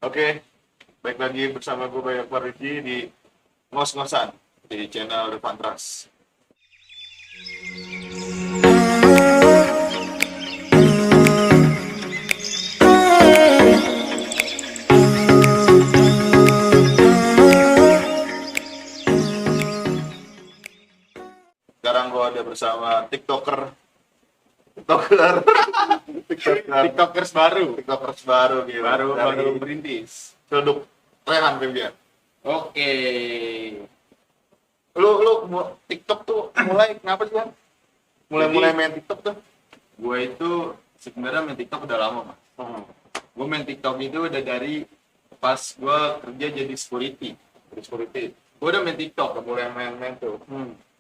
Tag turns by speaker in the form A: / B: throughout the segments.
A: Oke, baik lagi bersama gue Bayak Faridi di Ngos-Ngosan di channel Devantras. Sekarang gue ada bersama TikToker,
B: TikTokers baru,
A: TikTokers baru gitu.
B: baru berintis.
A: Produk Rehan Febian.
B: Oke,
A: TikTok tuh mulai kenapa sih kan? Mulai main TikTok tuh?
B: gue itu sebenarnya main TikTok udah lama, Mas. Gue main TikTok itu udah dari pas gue kerja jadi security. Gue udah main TikTok.
A: Udah mulai main-main tuh.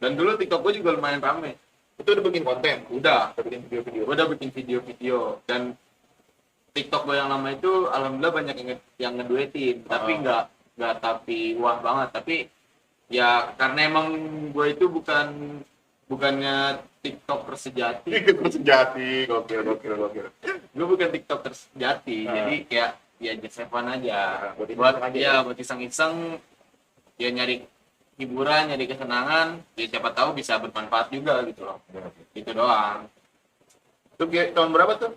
B: Dan dulu TikTok gue juga lumayan rame.
A: Itu udah bikin konten,
B: Udah,
A: udah bikin video-video.
B: gue udah bikin video-video. Dan TikTok gue yang lama itu alhamdulillah banyak yang ngeduetin. Tapi nggak tapi wah banget. Tapi ya karena emang gue itu bukannya TikToker sejati.
A: TikToker sejati, gokil.
B: Gue bukan TikToker sejati. Jadi kayak ya just have fun aja.
A: Buat
B: Buat
A: iseng aja.
B: ya buat iseng-iseng ya nyari hiburan, nyari kesenangan. Ya siapa tahu bisa bermanfaat juga gitu loh. Itu doang.
A: Itu kayak tahun berapa tuh?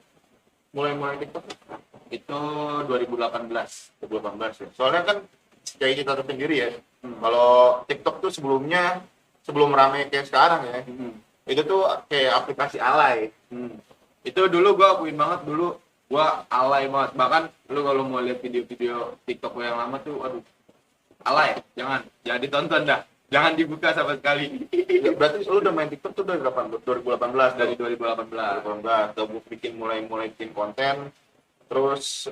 A: Mulai TikTok?
B: Itu 2018.
A: 2018 ya. Soalnya kan kayak kita tahu sendiri ya. Kalau TikTok tuh sebelum rame kayak sekarang ya. Itu tuh kayak aplikasi alay.
B: Itu dulu gue akuin banget, dulu gue alay banget. Bahkan lu kalau mau lihat video-video TikTok gue yang lama tuh, aduh, alay. Jangan ditonton dah. Jangan dibuka sama sekali.
A: Ya, berarti lu udah main TikTok tuh dari kapan? 2018
B: Dari 2018.
A: 2018 tuh mulai bikin konten. Terus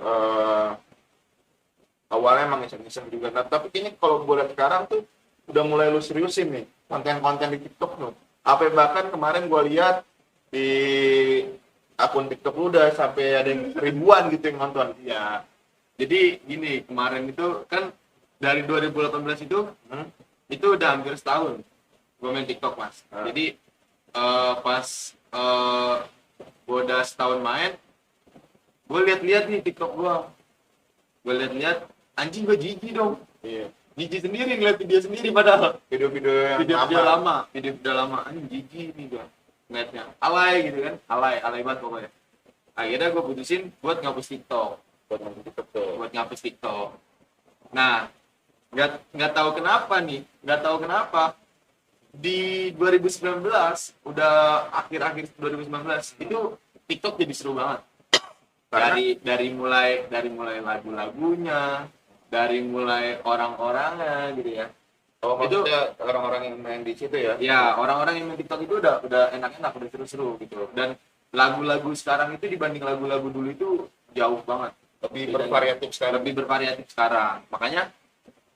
A: awalnya emang iseng-iseng juga. Nah, tapi kayaknya kalau gue lihat sekarang tuh udah mulai lu seriusin nih konten-konten di TikTok tuh. Apa bahkan kemarin gue lihat di akun TikTok lu udah sampai ada yang ribuan gitu yang nonton.
B: Ya, jadi gini, kemarin itu kan dari 2018 itu udah hampir setahun gue main TikTok, Mas. Jadi pas gue udah setahun main, gue lihat-lihat nih TikTok gue lihat-lihat, anjing gue jijik dong.
A: Iya.
B: Jijik sendiri ngeliat video sendiri, padahal
A: Video-video yang
B: video lama, anjing jijik nih gue ngeliatnya, alay gitu kan, alay banget pokoknya. Akhirnya gue putusin buat ngapus TikTok. Buat ngapus TikTok. Nah, nggak tahu kenapa di 2019, udah akhir 2019 itu TikTok jadi seru banget. Dari mulai lagu-lagunya, dari mulai orang-orangnya gitu ya.
A: Oh, maksudnya orang-orang yang main di situ ya?
B: Ya, orang-orang yang main TikTok itu udah enak-enak, udah seru-seru gitu. Dan lagu-lagu sekarang itu dibanding lagu-lagu dulu itu jauh banget.
A: Lebih bervariatif sekarang.
B: Makanya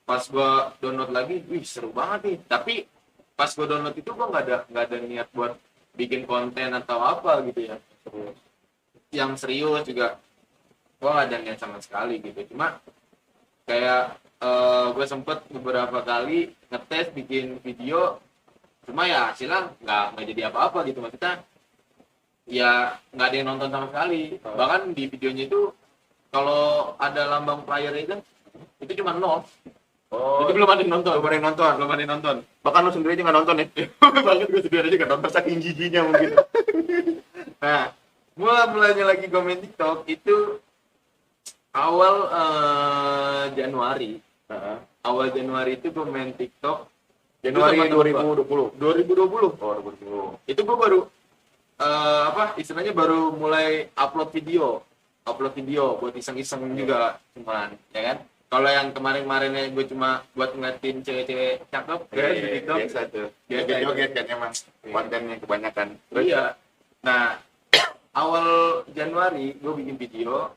B: pas gua download lagi, wih seru banget nih. Tapi pas gua download itu gua nggak ada niat buat bikin konten atau apa gitu ya. Yang serius juga gua nggak ada niat sama sekali gitu. Cuma kayak gue sempet beberapa kali ngetes bikin video, cuma ya hasilnya nggak jadi apa-apa gitu. Maksudnya ya nggak ada yang nonton sama sekali. Bahkan di videonya itu kalau ada lambang player itu cuma 0.
A: Oh,
B: Jadi belum ada yang nonton.
A: belum ada yang nonton. Bahkan lu sendiri aja nggak nonton ya?
B: Bahkan gue sendiri aja nggak nonton.
A: Saking jijinya mungkin.
B: Nah, mulainya lagi gue main TikTok itu awal Januari. Awal Januari itu gue main TikTok.
A: Januari
B: Itu sama
A: 2020.
B: 2020.
A: Oh, 2020.
B: Itu gue baru istilahnya baru mulai upload video buat iseng-iseng juga, cuman ya kan. Kalau yang kemarin-kemarinnya gue cuma buat ngeliatin cewek-cewek cakep kan di TikTok.
A: Biasa tuh.
B: Biasa
A: Joget kan emang kontennya kebanyakan. Terus,
B: Iya. Nah, awal Januari gue bikin video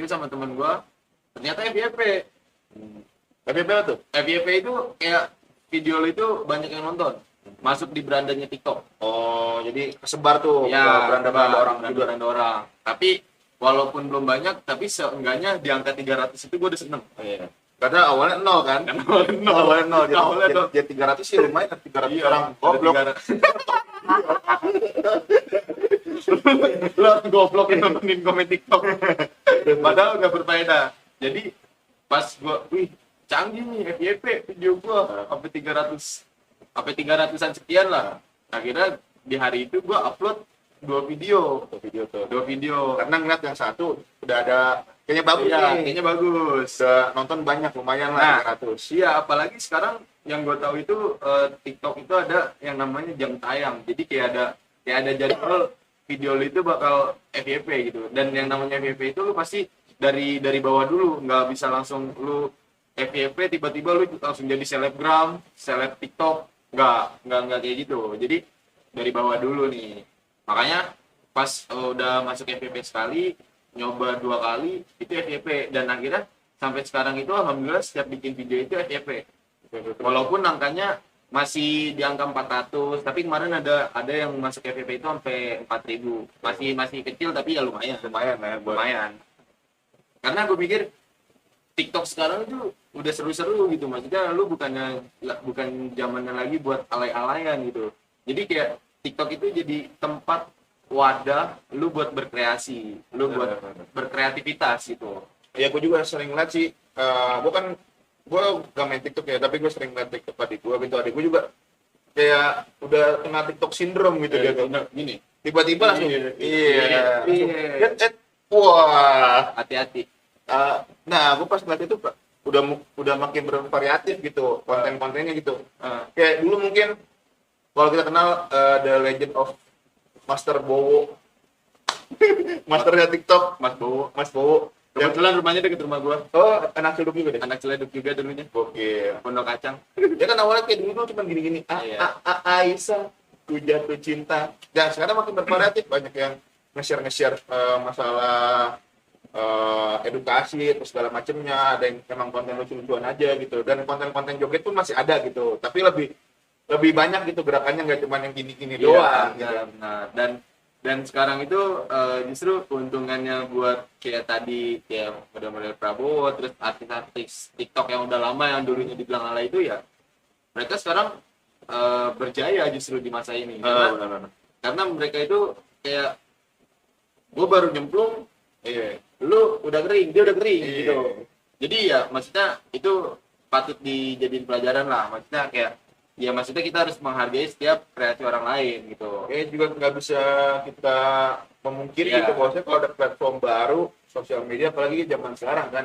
B: sama teman gue, ternyata FYP.
A: tapi apa tuh?
B: FYP itu kayak video lo itu banyak yang nonton, masuk di berandanya TikTok.
A: Oh, jadi kesebar tuh
B: Ya,
A: ke beranda-beranda orang juga.
B: beranda orang. Tapi walaupun belum banyak, tapi seenggaknya di angka 300 itu gue udah seneng.
A: Iya. Karena awalnya 0 kan? Awalnya 0. Jadi 300 sih lumayan, 300 orang goblok.
B: Lo goblok yang nontonin komen TikTok. padahal nggak berfaedah. Jadi pas gua, wih canggih nih FYP video gua sampai 300-an sekian lah. Akhirnya di hari itu gua upload 2 video tuh. 2 video.
A: Karena ngeliat yang satu udah ada kayaknya bagus
B: Iya,
A: nih.
B: kayaknya bagus.
A: Udah nonton banyak lumayan
B: Nah,
A: lah 300.
B: Iya, apalagi sekarang yang gue tahu itu TikTok itu ada yang namanya jam tayang. Jadi kayak ada jadwal video lu itu bakal FYP gitu. Dan yang namanya FYP itu lu pasti dari bawah dulu, nggak bisa langsung lu FYP tiba-tiba lu langsung jadi selebgram, seleb TikTok. Nggak kayak gitu. Jadi dari bawah dulu nih. Makanya pas udah masuk FYP sekali, nyoba 2 kali itu FYP, dan akhirnya sampai sekarang itu alhamdulillah setiap bikin video itu FYP. Walaupun angkanya masih di angka 400, tapi kemarin ada yang masuk FYP itu sampai 4000. Masih kecil tapi ya lumayan
A: Lumayan.
B: karena gue pikir TikTok sekarang itu udah seru-seru gitu. Maksudnya lu bukan zamannya lagi buat alay-alayan gitu. Jadi kayak TikTok itu jadi tempat wadah lu buat berkreasi, lu buat berkreativitas gitu.
A: Ya gue juga sering lihat sih, gue gak main TikTok ya, tapi gue sering lihat TikTok adik gue juga kayak udah kena TikTok syndrome gitu dia tuh.
B: Gini,
A: Tiba-tiba langsung,
B: Iya.
A: wah.
B: hati-hati.
A: Nah, gue pas ngeliat itu udah makin bervariatif gitu konten-kontennya gitu.
B: Ah,
A: Kayak dulu mungkin kalau kita kenal The Legend of Master Bowo, masternya TikTok,
B: Mas Bowo.
A: Mas Bowo.
B: Kebetulan rumahnya deket rumah gua.
A: Oh, anak Cilduk juga deh.
B: Anak celeduk juga dulunya.
A: Oke.
B: Pondok Kacang.
A: Dia kan awalnya kayak dulu cuma gini-gini.
B: Iya.
A: Aisyah, ku jatuh cinta. Dan sekarang makin bervariatif, banyak yang nge-share masalah edukasi terus segala macemnya. Ada yang memang konten lucu-lucuan aja gitu. Dan konten-konten joget pun masih ada gitu. Tapi lebih banyak gitu gerakannya, nggak cuma yang gini-gini doang. Gitu.
B: Nah, dan sekarang itu justru keuntungannya buat kayak tadi kayak model-model Prabowo, terus artis-artis TikTok yang udah lama yang dulunya dibilang alay itu ya, mereka sekarang berjaya justru di masa ini. Karena mereka itu kayak, gue baru nyemplung, lu udah kering, dia udah kering gitu. Jadi ya maksudnya itu patut dijadiin pelajaran lah. Maksudnya kayak, ya maksudnya kita harus menghargai setiap kreasi orang lain gitu.
A: Juga nggak bisa kita memungkiri gitu, bahwasanya kalau ada platform baru sosial media, apalagi zaman sekarang kan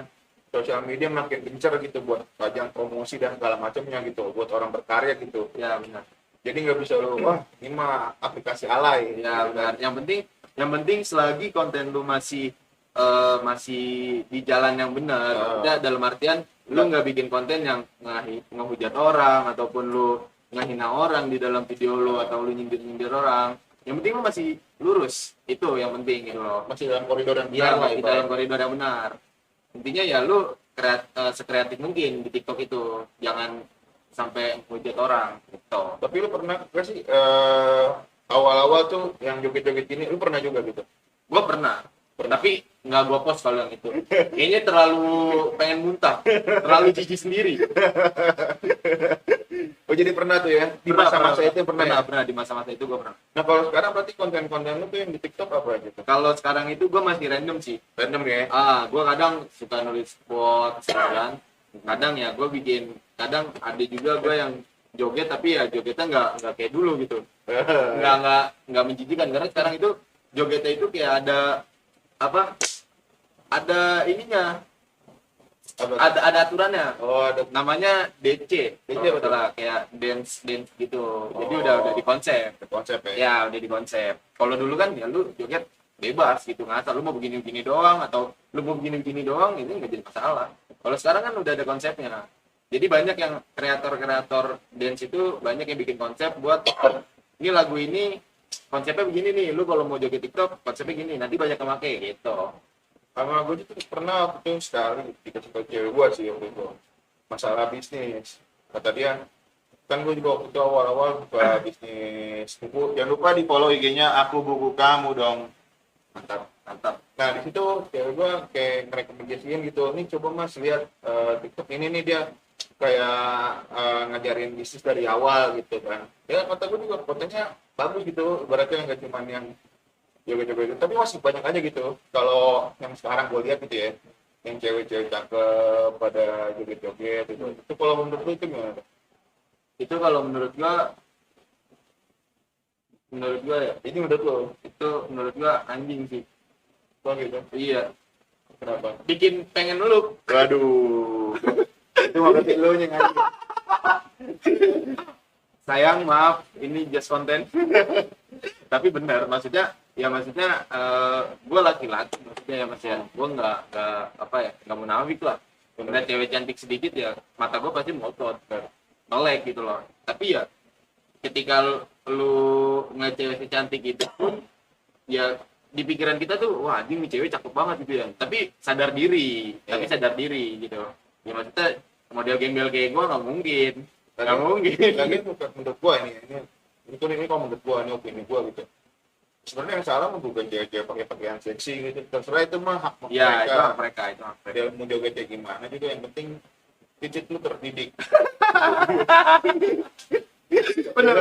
A: sosial media makin gencar gitu buat pajang promosi dan segala macamnya gitu, buat orang berkarya gitu.
B: Ya benar.
A: Jadi nggak bisa lu, wah ini mah aplikasi alay.
B: Ya benar. Yang penting selagi konten lu masih di jalan yang benar. Maksudnya dalam artian lu nggak bikin konten yang ngehujat orang ataupun lu ngehina orang di dalam video lu, atau lu nyindir orang. Yang penting lu masih lurus, itu yang penting gitu loh.
A: Masih dalam koridor yang
B: Iya,
A: benar lah,
B: masih dalam koridor yang benar. Intinya ya lu sekreatif mungkin di TikTok itu, jangan sampai menghujat orang gitu.
A: Tapi lu pernah nggak sih awal-awal tuh yang joget-joget ini, lu pernah juga gitu?
B: Gue pernah, tapi nggak gue post kalau yang itu. Kayaknya terlalu pengen muntah, terlalu jijik sendiri.
A: Oh jadi pernah tuh ya, di masa-masa itu pernah ya?
B: Pernah di masa-masa itu gue pernah.
A: Nah kalau sekarang berarti konten-konten lu tuh yang di TikTok apa gitu?
B: Kalau sekarang itu gue masih random sih.
A: Random ya?
B: Gue kadang suka nulis quotes kan. Kadang ya gue bikin, kadang ada juga gue yang joget, tapi ya jogetnya nggak kayak dulu gitu. Nggak menjijikan, karena sekarang itu jogetnya itu kayak ada ininya, ada aturannya.
A: Ada
B: Namanya DC
A: betul.
B: kayak dance gitu. Jadi udah di konsep.
A: konsep ya?
B: Ya udah di konsep. Kalau dulu kan ya lu joget bebas gitu, ngasal lu mau begini doang, atau lu mau begini doang, ini nggak jadi masalah. Kalau sekarang kan udah ada konsepnya. Jadi banyak yang kreator dance itu banyak yang bikin konsep buat ini lagu ini konsepnya begini nih, lu kalau mau joget TikTok konsepnya gini, nanti banyak yang pakai gitu.
A: Sama gue itu pernah waktu itu sekali dikasih ke cewek gue sih waktu itu, masalah bisnis. Kata dia, kan gue juga waktu itu awal-awal buka bisnis buku, jangan lupa di follow IG-nya Aku Buku Kamu dong. Mantap. Nah di situ cewek gue kayak ngerekomendasiin gitu, nih coba mas lihat TikTok ini nih, dia kayak ngajarin bisnis dari awal gitu kan. Ya kata gue juga kontennya bagus gitu, ibaratnya nggak cuma yang joget-joget, tapi masih banyak aja gitu. Kalau yang sekarang gue lihat gitu ya, yang cewek-cewek cakep pada joget-joget gitu. Itu kalau menurut lu itu gimana?
B: Itu kalau menurut gua ya
A: Ini menurut lo?
B: itu menurut gua anjing sih.
A: Oh gitu.
B: Iya,
A: Kenapa?
B: bikin pengen meluk.
A: Waduh. Itu berarti lo yang anjing.
B: Sayang, maaf, ini just konten. Tapi benar, maksudnya gue laki-laki, maksudnya ya mas ya, gue nggak apa ya, nggak munafik lah. Ngeliat cewek cantik sedikit ya, mata gue pasti melotot, melek gitu loh. Tapi ya, ketika lu ngeliat cewek secantik itu pun, ya di pikiran kita tuh, wah anjing nih cewek cakep banget gitu ya. Tapi sadar diri gitu. Ya maksudnya model gembel kayak gue nggak mungkin. Nggak mungkin.
A: Lagi menurut gua ini kalau menurut gua ini opini gua gitu. Sebenarnya yang salah bukan cewek-cewek pakai pakaian seksi gitu. Terserah itu mah hak
B: Ya, itu
A: mereka.
B: hak mereka, itu hak mereka.
A: Dia mau joget kayak gimana juga, yang penting cicit lu terdidik.
B: Bener.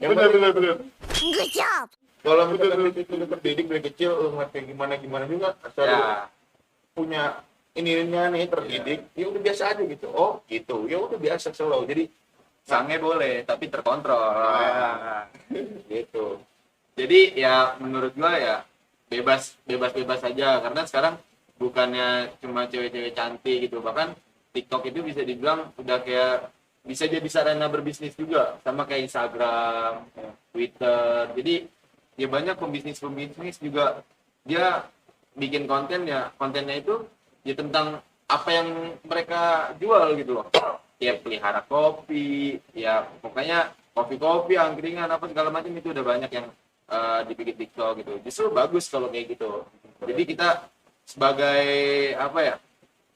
A: Yang penting-
C: Good job.
A: Kalau misalkan cicit lu terdidik dari kecil, lu ngeliat kayak gimana juga, asal lu
B: Ya,
A: punya ininya nih terdidik, ya udah biasa aja gitu. Oh gitu, ya udah biasa selalu. Jadi
B: sange boleh, tapi terkontrol.
A: Ah. gitu.
B: Jadi ya menurut gua ya bebas saja, karena sekarang bukannya cuma cewek-cewek cantik gitu, bahkan TikTok itu bisa dibilang udah kayak bisa jadi sarana berbisnis juga, sama kayak Instagram, Twitter. Jadi ya banyak pembisnis juga dia bikin kontennya itu ya tentang apa yang mereka jual gitu loh. Ya pelihara kopi, ya pokoknya kopi, angkringan apa segala macam itu udah banyak yang dibikin TikTok gitu. Justru bagus kalau kayak gitu. Jadi kita sebagai apa ya?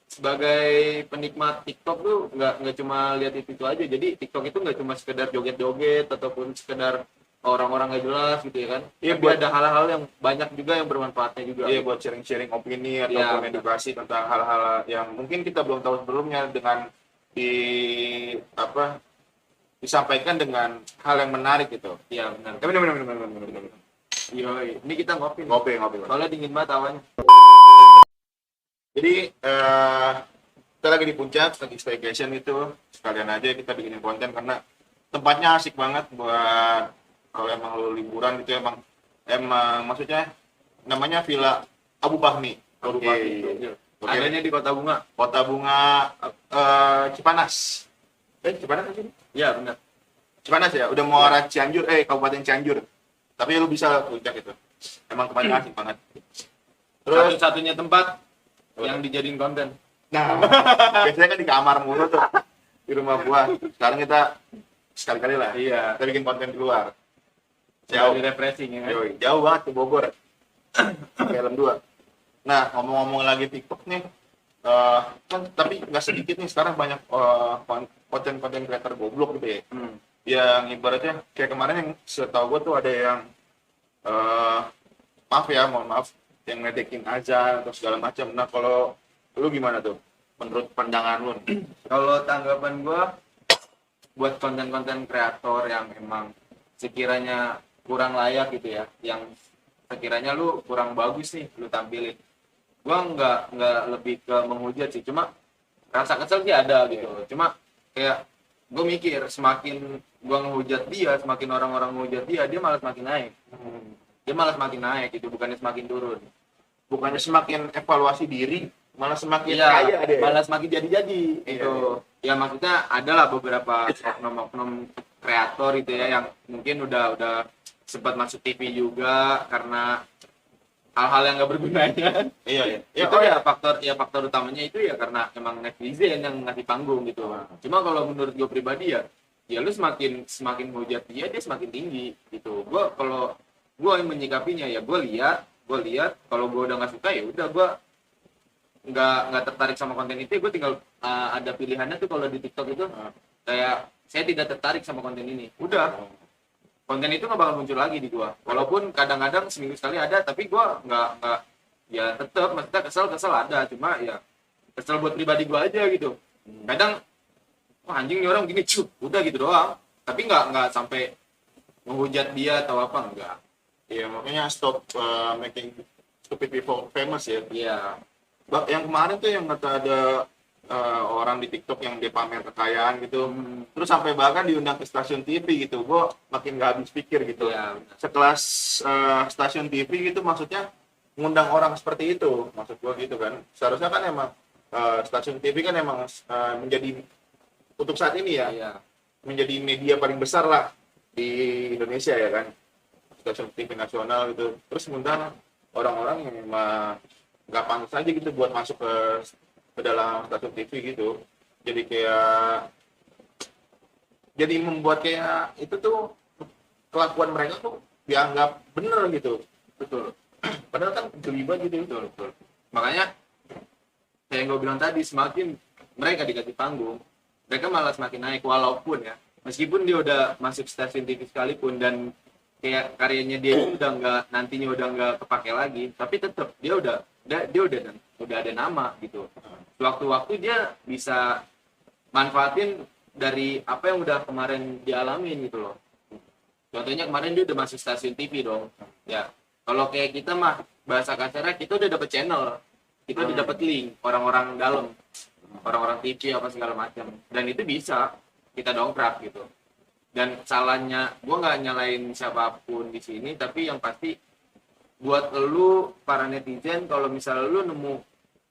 B: Sebagai penikmat TikTok tuh nggak cuma lihat itu aja. Jadi TikTok itu nggak cuma sekedar joget-joget ataupun sekedar orang-orang nggak jelas gitu ya kan.
A: Iya,
B: Tapi
A: buat-
B: ada hal-hal yang banyak juga yang bermanfaatnya juga.
A: Iya, buat sharing-sharing opini atau
B: Iya,
A: edukasi tentang hal-hal yang mungkin kita belum tahu sebelumnya, dengan disampaikan dengan hal yang menarik gitu.
B: Iya benar.
A: Benar.
B: Yoi. Ini kita ngopi.
A: Ngopi.
B: Soalnya dingin banget awannya.
A: Jadi kita lagi di puncak, lagi staycation itu, sekalian aja kita bikinin konten karena tempatnya asik banget buat kalau emang lu liburan gitu, emang maksudnya namanya Villa Abu Fahmi.
B: Abu
A: Oke.
B: Fahmi.
A: Oke.
B: Adanya di Kota Bunga.
A: Kota Bunga Cipanas. Cipanas sih?
B: Iya benar.
A: Cipanas ya, udah mau arah Cianjur, Kabupaten Cianjur. Tapi lu bisa puncak itu. Emang tempatnya asik banget. Terus,
B: Satu-satunya tempat yang dijadiin konten.
A: nah, biasanya kan di kamar mulu tuh, di rumah gua. Sekarang kita sekali-kali lah,
B: Iya.
A: kita bikin konten di luar.
B: Jauh
A: Jauh,
B: refreshing ya kan.
A: jauh banget ke Bogor. Film 2. Nah, ngomong-ngomong lagi TikTok nih, kan tapi nggak sedikit nih sekarang banyak konten-konten creator goblok gitu ya. Yang ibaratnya kayak kemarin yang setahu gue tuh ada yang mohon maaf yang ngedekin azan atau segala macam. Nah kalau lu gimana tuh menurut pandangan lu nih?
B: Kalau tanggapan gua buat konten-konten kreator yang emang sekiranya kurang layak gitu ya, yang sekiranya lu kurang bagus nih lu tampilin, gua nggak lebih ke menghujat sih, cuma rasa kesel sih ada gitu. Cuma kayak gue mikir semakin gua ngehujat dia, semakin orang-orang ngehujat dia malah semakin naik. Dia malah semakin naik gitu, bukannya semakin turun.
A: Bukannya semakin evaluasi diri, malah semakin
B: Iya,
A: kaya deh.
B: malah semakin jadi-jadi
A: Iya,
B: gitu. Ya maksudnya adalah beberapa oknum-oknum kreator itu ya yang mungkin udah sempat masuk TV juga karena hal-hal yang nggak bergunanya.
A: Iya.
B: Itu ya faktor utamanya itu ya karena emang netizen yang ngasih panggung gitu. Cuma kalau menurut gue pribadi ya lu semakin hujat dia semakin tinggi gitu. Kalau gue yang menyikapinya ya gue lihat kalau gue udah nggak suka ya udah gue nggak tertarik sama konten itu, gue tinggal ada pilihannya tuh kalau di TikTok itu kayak saya tidak tertarik sama konten ini, udah konten itu nggak bakal muncul lagi di gue, walaupun kadang-kadang seminggu sekali ada, tapi gue nggak ya tetap maksudnya kesel ada, cuma ya kesel buat pribadi gue aja gitu. Kadang wah anjing nih orang gini udah gitu doang, tapi nggak sampai menghujat dia atau apa, enggak.
A: Iya, makanya stop making stupid people famous ya.
B: Iya.
A: Yang kemarin tuh yang kata ada orang di TikTok yang dia pamer kekayaan gitu, terus sampai bahkan diundang ke stasiun TV gitu, gue makin gak habis pikir gitu.
B: Iya, benar.
A: Sekelas stasiun TV gitu, maksudnya ngundang orang seperti itu, maksud gue gitu kan. Seharusnya kan emang stasiun TV kan emang menjadi untuk saat ini ya,
B: Iya.
A: menjadi media paling besar lah di Indonesia ya kan, stasiun TV nasional gitu. Terus ngundang orang-orang yang memang nggak pantas aja gitu buat masuk ke dalam stasiun TV gitu. Jadi kayak jadi membuat kayak itu tuh kelakuan mereka tuh dianggap bener gitu.
B: Betul.
A: Padahal kan geli banget gitu.
B: Betul, betul. Makanya kayak yang gue bilang tadi, semakin mereka dikasih panggung, mereka malah semakin naik, walaupun ya, meskipun dia udah masuk stasiun TV sekalipun dan kayak karyanya dia itu nantinya udah nggak kepake lagi, tapi tetap dia udah ada nama gitu. Waktu-waktu dia bisa manfaatin dari apa yang udah kemarin dialamin gitu loh. Contohnya kemarin dia udah masuk stasiun TV dong. Ya, kalau kayak kita mah bahasa kasarnya kita udah dapet channel, kita udah dapet link orang-orang dalam, orang-orang TV apa segala macam, dan itu bisa kita dongkrak gitu. Dan salahnya gue nggak nyalain siapapun di sini, tapi yang pasti buat lu para netizen, kalau misalnya lu nemu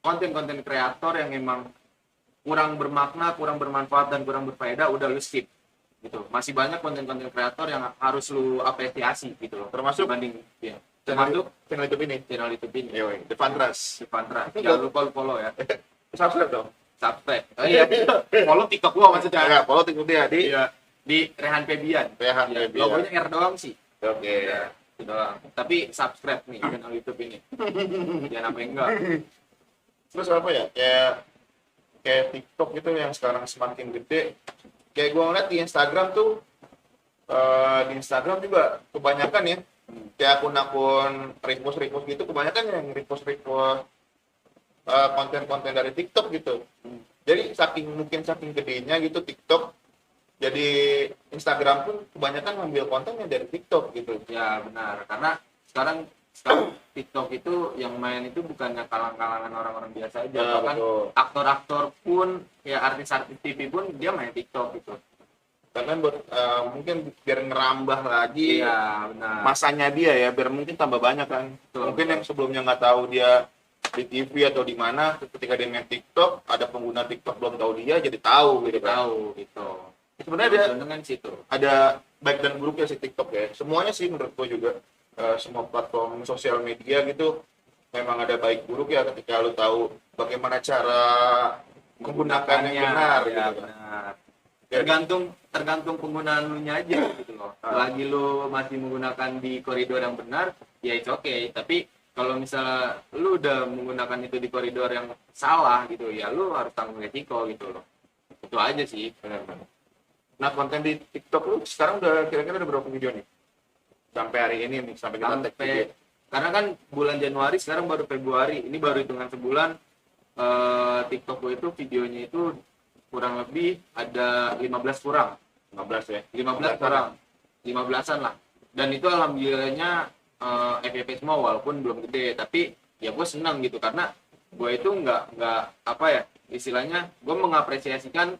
B: konten-konten kreator yang emang kurang bermakna, kurang bermanfaat dan kurang berfaedah, udah lu skip gitu. Masih banyak konten-konten kreator yang harus lu apresiasi gitu loh,
A: Termasuk
B: dibanding ya, termasuk
A: channel YouTube ini.
B: channel YouTube ini,
A: Yoi, The Fantras.
B: Pantra. Jangan lupa lu follow ya,
A: Subscribe dong.
B: subscribe. Oh iya, follow TikTok gua maksudnya.
A: Ya, follow TikTok dia di
B: Iya, di Rehan Febian.
A: Rehan
B: Iya,
A: Febian.
B: logonya R doang sih.
A: Oke.
B: Ya, itu doang. Tapi subscribe nih channel YouTube ini. Jangan sampai enggak.
A: Terus apa ya? Kayak TikTok itu yang sekarang semakin gede. Kayak gue ngeliat di Instagram tuh, di Instagram juga kebanyakan ya, kayak akun-akun repost gitu, kebanyakan yang repost konten-konten dari TikTok gitu. Jadi mungkin saking gedenya gitu TikTok, jadi Instagram pun kebanyakan ngambil kontennya dari TikTok gitu.
B: Ya benar, karena sekarang TikTok itu yang main itu bukannya kalangan orang-orang biasa aja,
A: Ya,
B: bahkan
A: betul.
B: aktor-aktor pun, ya artis-artis TV pun dia main TikTok gitu.
A: Karena buat mungkin biar ngerambah lagi
B: Iya benar.
A: masanya dia ya, biar mungkin tambah banyak kan.
B: Betul,
A: Mungkin
B: betul.
A: yang sebelumnya nggak tahu dia di TV atau di mana, ketika dia main TikTok, ada pengguna TikTok belum tahu dia, jadi tahu gitu kan.
B: Tahu gitu.
A: Sebenarnya
B: Dengan situ.
A: ada baik dan buruknya sih TikTok ya. Semuanya sih menurut gue juga, semua platform sosial media gitu memang ada baik buruk ya, ketika lu tahu bagaimana cara menggunakan yang benar
B: ya,
A: gitu kan.
B: benar.
A: Ya,
B: Tergantung penggunaan lu nya aja gitu loh. Lagi lu masih menggunakan di koridor yang benar, ya it's okay. Tapi kalau misalnya lu udah menggunakan itu di koridor yang salah gitu, ya lu harus tanggung resiko gitu loh. Itu aja sih.
A: benar-benar. Nah, konten di TikTok lu sekarang udah kira-kira udah berapa video nih? Sampai hari ini nih, sampai kita tag video.
B: Karena kan bulan Januari, sekarang baru Februari, ini baru hitungan sebulan. TikTok gue itu videonya itu kurang lebih ada 15 kurang.
A: 15 ya.
B: 15 kurang. 15-an lah. Dan itu alhamdulillahnya FYP semua, walaupun belum gede, tapi ya gue senang gitu, karena gue itu nggak apa ya, istilahnya gue mengapresiasikan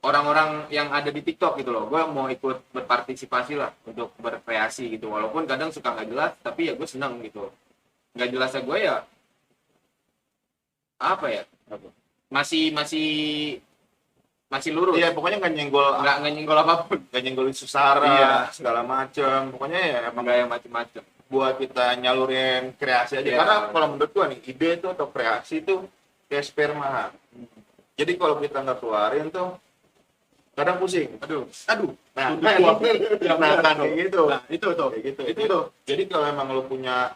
B: orang-orang yang ada di TikTok gitu loh. Gue mau ikut berpartisipasi lah untuk berkreasi gitu, walaupun kadang suka nggak jelas, tapi ya gue senang gitu. Nggak jelasnya gue ya apa ya,
A: Apa?
B: masih lurus.
A: Iya, pokoknya nggak
B: nyenggol apapun,
A: nyenggol isu sara,
B: Iya.
A: segala macem. Pokoknya ya emang
B: nggak yang macem-macem.
A: buat kita nyalurin kreasi aja.
B: Iya.
A: Karena kalau menurut gua nih, ide itu atau kreasi itu kayak sperma. Jadi kalau kita nggak keluarin tuh, kadang pusing.
B: Aduh.
A: Nah,
B: Udah tua.
A: kan kayak gitu.
B: Nah, itu tuh.
A: Kayak gitu.
B: Itu tuh.
A: Jadi kalau emang lo punya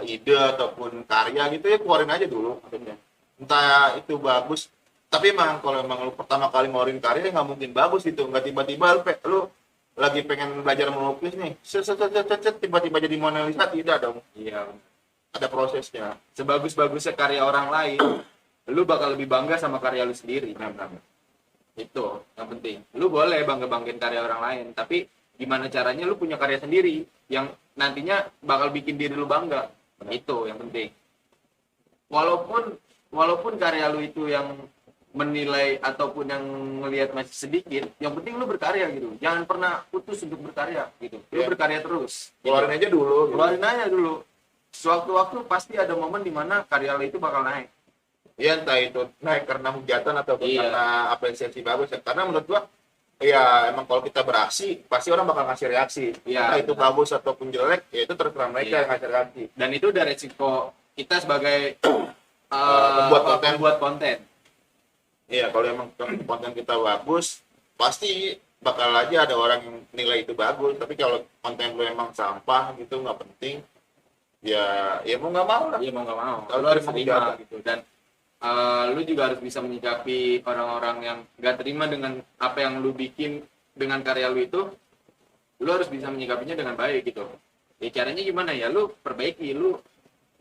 A: ide ataupun karya gitu ya, keluarin aja dulu maksudnya. Entah itu bagus, tapi emang kalau emang lu pertama kali ngeluarin karya nggak mungkin bagus gitu. Nggak tiba-tiba lu lagi pengen belajar melukis nih, tiba-tiba jadi Mona Lisa, tidak dong.
B: Iya.
A: Ada prosesnya.
B: Sebagus-bagusnya karya orang lain, lu bakal lebih bangga sama karya lu sendiri. Itu yang penting. Lu boleh bangga-banggain karya orang lain, tapi gimana caranya lu punya karya sendiri yang nantinya bakal bikin diri lu bangga. Itu yang penting. Walaupun karya lu itu yang menilai ataupun yang ngelihat masih sedikit, yang penting lu berkarya gitu. Jangan pernah putus untuk berkarya gitu. Lu berkarya terus.
A: Keluarin aja dulu.
B: Keluarin aja dulu. Sewaktu-waktu pasti ada momen dimana karya lu itu bakal naik.
A: Ya entah itu naik karena hujatan atau
B: Iya.
A: karena apresiasi bagus ya. Karena menurut gua ya emang kalau kita beraksi pasti orang bakal ngasih reaksi.
B: Iya,
A: Entah itu
B: benar.
A: bagus ataupun jelek, ya itu terserah mereka
B: Iya.
A: yang ngasih reaksi.
B: Dan itu udah resiko kita sebagai
A: Pembuat konten.
B: konten.
A: Iya, kalau emang konten kita bagus, pasti bakal aja ada orang yang nilai itu bagus. Tapi kalau konten lu emang sampah gitu, nggak penting, ya mau nggak mau lah.
B: Iya mau nggak mau.
A: Kalau
B: Lu harus
A: terima
B: terima
A: hujatan.
B: gitu. Dan lu juga harus bisa menyikapi orang-orang yang gak terima dengan apa yang lu bikin dengan karya lu itu. Lu harus bisa menyikapinya dengan baik gitu. Ya caranya gimana ya? Lu perbaiki, lu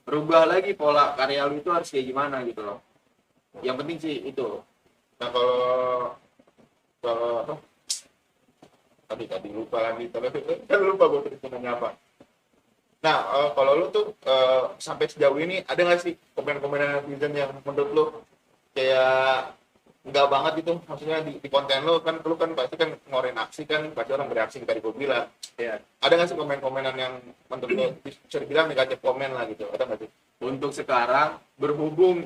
B: rubah lagi pola karya lu itu harus kayak gimana gitu loh. Yang penting sih itu.
A: Nah kalau apa? Tadi lupa lagi. Kan lupa gue tadi ngomongnya apa. Nah, kalau lu tuh sampai sejauh ini ada nggak sih komen-komen netizen yang menurut lu kayak nggak banget gitu? Maksudnya di konten lu kan pasti kan ngorin aksi kan, pasti orang bereaksi tadi gue bilang.
B: Ya.
A: Ada nggak sih komen-komenan yang menurut lu bisa dibilang negatif komen lah gitu? Ada nggak sih?
B: Untuk sekarang berhubung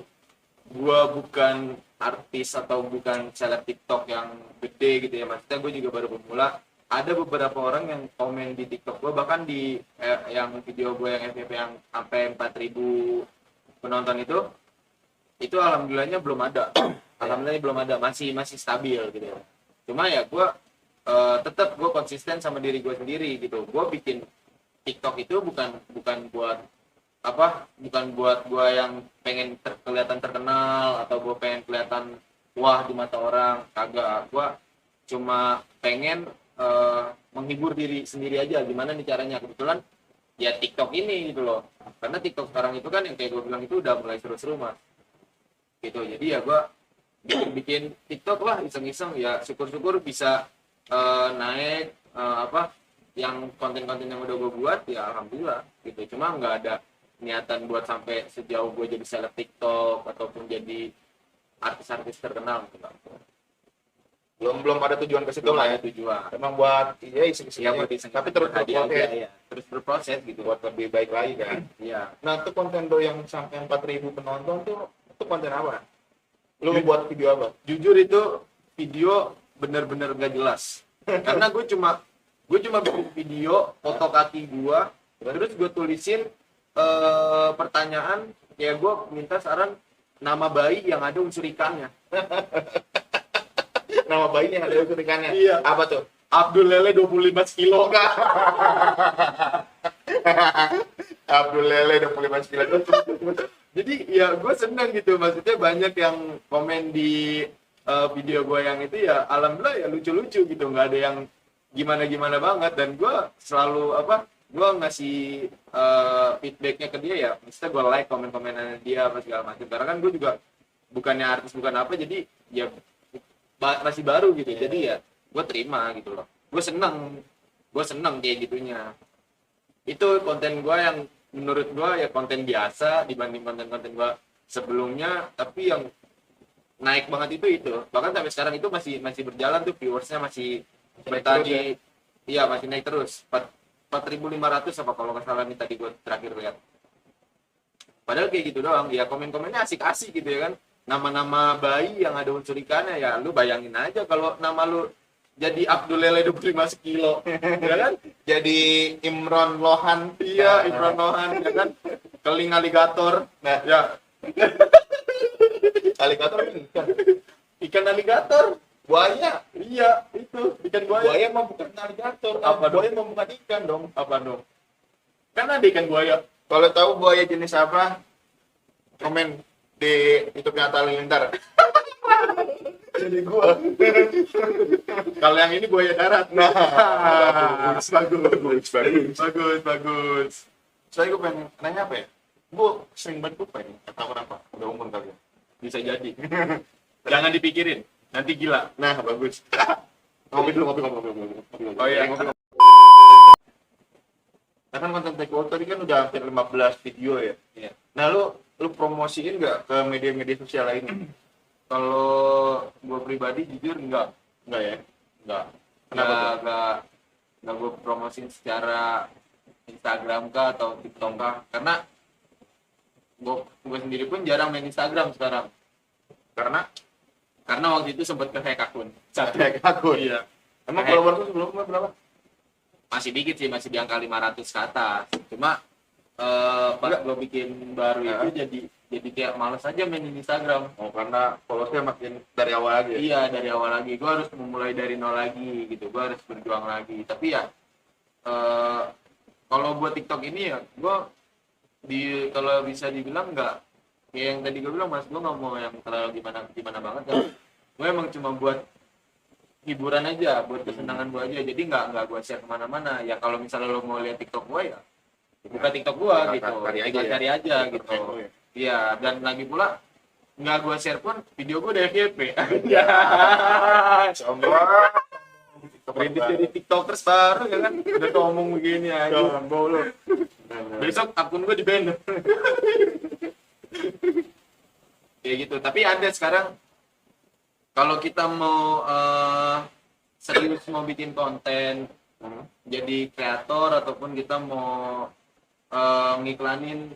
B: gua bukan artis atau bukan seleb TikTok yang gede gitu ya, maksudnya gue juga baru pemula. Ada beberapa orang yang komen di TikTok gue, bahkan di yang video gue yang FYP yang sampai 4.000 penonton itu alhamdulillahnya belum ada. Alhamdulillah belum ada, masih stabil gitu ya. Cuma ya gue tetap gue konsisten sama diri gue sendiri gitu. Gue bikin TikTok itu bukan buat gue yang pengen kelihatan terkenal atau gue pengen kelihatan wah di mata orang. Kagak, gue cuma pengen menghibur diri sendiri aja. Gimana nih caranya? Kebetulan ya TikTok ini gitu loh, karena TikTok sekarang itu kan yang kayak gue bilang itu udah mulai seru-seru mas gitu. Jadi ya gue bikin TikTok lah iseng-iseng, ya syukur-syukur bisa naik yang konten-konten yang udah gue buat, ya alhamdulillah gitu. Cuma nggak ada niatan buat sampai sejauh gue jadi seleb TikTok ataupun jadi artis-artis terkenal gitu.
A: Belum ada tujuan ke situ
B: Belum
A: lah
B: ada
A: ya.
B: tujuan.
A: Emang buat ya iseng-iseng
B: Ya
A: aja.
B: buat iseng,
A: Tapi terus
B: berhadiah
A: berproses
B: aja, ya. Terus berproses gitu.
A: buat lebih baik lagi kan.
B: Iya.
A: Nah, itu konten lo yang sampai 4.000 penonton tuh itu konten apa? Lu membuat video apa?
B: Jujur itu video bener-bener gak jelas. Karena gue cuma bikin video foto kaki gue, terus gue tulisin pertanyaan, ya gue minta saran nama bayi yang ada unsur ikannya.
A: Nama bayinya ada unsur ikannya.
B: Iya.
A: Apa tuh?
B: Abdul Lele 25 kilo.
A: Abdul Lele 25 kilo.
B: Jadi ya gue seneng gitu, maksudnya banyak yang komen di video gue yang itu, ya alhamdulillah ya lucu-lucu gitu, nggak ada yang gimana-gimana banget. Dan gue selalu gue ngasih feedbacknya ke dia, ya maksudnya gue like komen-komenan dia apa segala macam, karena kan gue juga bukannya artis bukan apa, jadi ya masih baru gitu. Jadi ya gue terima gitu loh, gue seneng kayak gitunya. Itu konten gue yang menurut gue ya konten biasa dibanding konten-konten gue sebelumnya, tapi yang naik banget itu bahkan sampai sekarang itu masih berjalan tuh, viewersnya masih bertahan di, iya masih naik terus 4.500 apa kalau nggak salah nih tadi gue terakhir lihat. Padahal kayak gitu doang, ya komen-komennya asik-asik gitu ya kan, nama-nama bayi yang ada unsur ikannya. Ya lu bayangin aja kalau nama lu jadi Abdul Lele 25 kilo ya kan,
A: Jadi Imron Lohan.
B: iya Imran Nohan ya kan, keling aligator.
A: Nah,
B: Ya
A: alligator ikan.
B: ikan aligator,
A: Buaya.
B: iya itu ikan buaya.
A: Buaya mah bukan alligator.
B: Apa dong?
A: Buaya mah bukan ikan dong.
B: Apa dong? Kan ada ikan buaya.
A: Kalau tahu buaya jenis apa, komen di YouTube-nya Atta Halilintar. Jadi gua.
B: Kalau yang ini buaya darat.
A: Nah,
B: bagus.
A: Saya gue pengen nanya apa ya? Gue sering banget lupa ini. Atau kenapa? Udah umur kali ya.
B: Bisa jadi. Jangan dipikirin, nanti gila.
A: Nah, bagus. Ngopi dulu, ngopi.
B: Oh iya.
A: kan konten creator ini kan udah hampir 15 video ya.
B: Iya.
A: Nah, lu promosiin nggak ke media-media sosial lainnya?
B: Kalau gue pribadi jujur enggak
A: Enggak ya?
B: enggak
A: Kenapa tuh?
B: enggak gue promosiin secara Instagram kah atau TikTok kah, karena gue sendiri pun jarang main Instagram sekarang,
A: Karena
B: waktu itu sempat ke hack akun
A: hack akun.
B: iya,
A: Emang
B: Hack.
A: follower tuh sebelumnya berapa?
B: masih dikit sih, masih di angka 500 ke atas. Cuma pas gue bikin baru itu jadi kayak males aja main Instagram.
A: Oh, karena followersnya makin dari awal lagi ya?
B: Iya, dari awal lagi gue harus memulai dari nol lagi gitu, gue harus berjuang lagi. Tapi ya kalau buat TikTok ini ya gue kalau bisa dibilang nggak kayak yang tadi gue bilang, mas, gue nggak mau yang terlalu gimana banget kan. Gue emang cuma buat hiburan aja, buat kesenangan gue aja, jadi nggak gue share kemana-mana. Ya kalau misalnya lo mau lihat TikTok gue ya buka TikTok gue
A: Nah,
B: gitu,
A: cari aja
B: tinggal
A: ya.
B: cari aja gitu.
A: Permain lu ya.
B: Iya, dan lagi pula nggak gue share pun video gue udah FYP. Ya,
A: Sombong.
B: Kredit jadi tiktokers baru ya kan, udah ngomong begini aja.
A: Sombong lu.
B: Besok akun gue di ban. Kayak gitu. Tapi ada sekarang kalau kita mau serius mau bikin konten, jadi kreator ataupun kita mau ngiklanin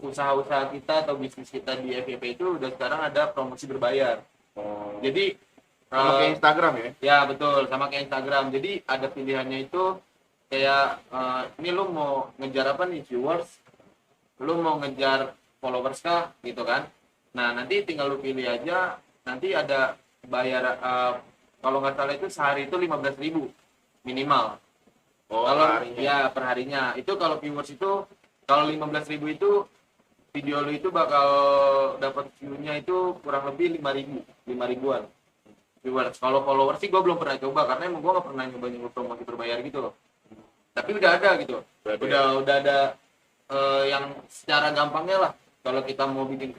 B: usaha-usaha kita atau bisnis kita di FYP itu udah sekarang ada promosi berbayar.
A: Oh.
B: Jadi
A: Sama kayak Instagram ya?
B: ya betul, sama kayak Instagram. Jadi ada pilihannya itu kayak ini lu mau ngejar apa nih, viewers, lu mau ngejar followers kah gitu kan. Nah nanti tinggal lu pilih aja, nanti ada bayar kalau nggak salah itu sehari itu 15.000 minimal.
A: Oh,
B: Kalau
A: harinya.
B: ya perharinya itu, kalau viewers itu kalau 15.000 itu video lu itu bakal dapat view-nya itu kurang lebih 5.000-an viewers. Kalau followers sih gue belum pernah coba karena emang gue nggak pernah nyoba promosi berbayar gitu loh. Tapi udah ada gitu, udah ada yang secara gampangnya lah. Kalau kita mau bikin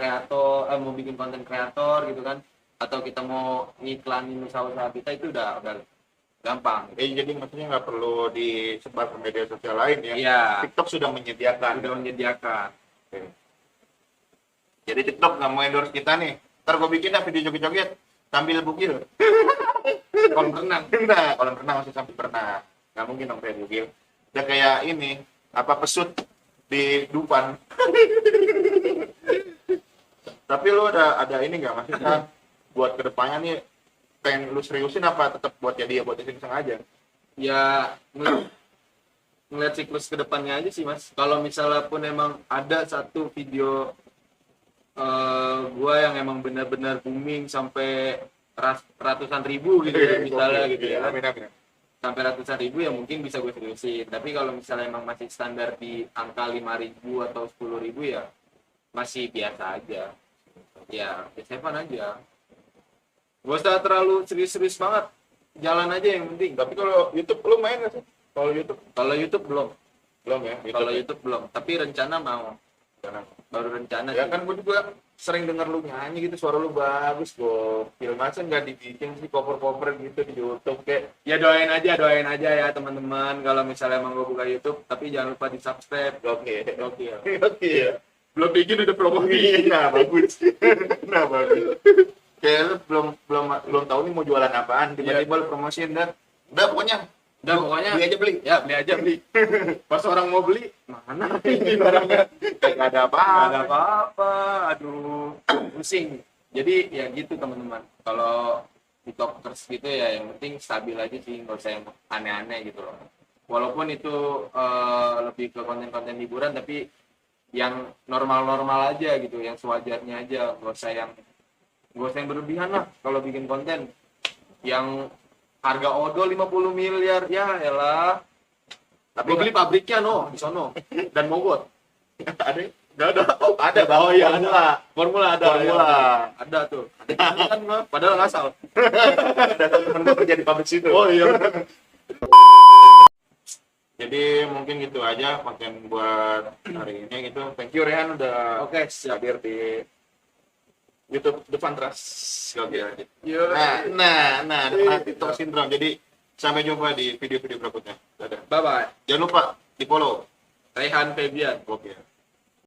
B: mau bikin konten kreator gitu kan, atau kita mau ngiklanin usaha-usaha kita itu udah gampang.
A: Jadi maksudnya nggak perlu disebar ke media sosial lain ya?
B: Iya,
A: TikTok sudah menyediakan.
B: udah menyediakan.
A: Oke. Jadi TikTok nggak mau endorse kita nih. Ntar gue bikin dah video joget-joget sambil bukil.
B: Kolam renang.
A: Nah, kolam renang masih sambil berenang. Nggak mungkin dong kayak bukil. Udah kayak ini, apa pesut di Dufan. Tapi lu ada ini nggak maksudnya buat kedepannya nih, pengen lu seriusin apa tetap buat jadi ya buat iseng-iseng aja?
B: Ya ngeliat siklus ke depannya aja sih mas. Kalau misalnya pun emang ada satu video gua yang emang benar-benar booming sampai ratusan ribu gitu ya misalnya gitu ya,
A: Amin, amin.
B: sampai ratusan ribu ya mungkin bisa gue seriusin. Tapi kalau misalnya emang masih standar di angka 5.000 atau 10.000 ya masih biasa aja. Ya sepan aja, gak usah terlalu serius-serius banget, jalan aja yang penting.
A: Tapi kalau YouTube lu main nggak sih? Kalau YouTube
B: belum
A: ya.
B: kalau YouTube belum, tapi rencana mau,
A: Jangan.
B: baru rencana
A: Ya
B: sih.
A: kan gue juga sering denger lu nyanyi gitu, suara lu bagus, gokil. Masa nggak dibikin sih cover-cover gitu di YouTube kayak
B: Ya doain aja ya teman-teman kalau misalnya emang gue buka YouTube, tapi jangan lupa di subscribe.
A: gokil.
B: Gokil.
A: Gokil.
B: Belum bikin udah promosi.
A: Nah, bagus. Nah, bagus. Kayak lu belum tahu nih mau jualan apaan, tiba-tiba lu promosiin dan udah pokoknya beli aja beli.
B: Ya beli aja beli. Pas orang mau beli, mana ini barangnya?
A: Kayak nggak ada
B: Nggak
A: apa-apa.
B: ada apa-apa, aduh pusing. Jadi ya gitu teman-teman, kalau tiktokers gitu ya yang penting stabil aja sih, nggak usah yang aneh-aneh gitu loh. Walaupun itu lebih ke konten-konten hiburan, tapi yang normal-normal aja gitu, yang sewajarnya aja, nggak usah yang berlebihan lah kalau bikin konten yang harga odol 50 miliar, ya elah.
A: Tapi
B: Gue beli pabriknya di sono dan Mogot.
A: ada
B: Nggak ada.
A: oh, ada.
B: Oh iya,
A: Formula.
B: Formula ada.
A: Formula.
B: Ya. Ada tuh. Ada kan mah, padahal ngasal.
A: Ada temen gue kerja di pabrik situ.
B: Oh iya.
A: Jadi mungkin gitu aja konten buat hari ini gitu. Thank you Rehan udah
B: Oke, siap.
A: hadir di YouTube The Fun Trust. Gokil.
B: Yo.
A: Nah, ada TikTok Syndrome. Jadi sampai jumpa di video-video berikutnya. Dadah.
B: Bye bye.
A: Jangan lupa di follow
B: Rehan Febian.
A: Oke.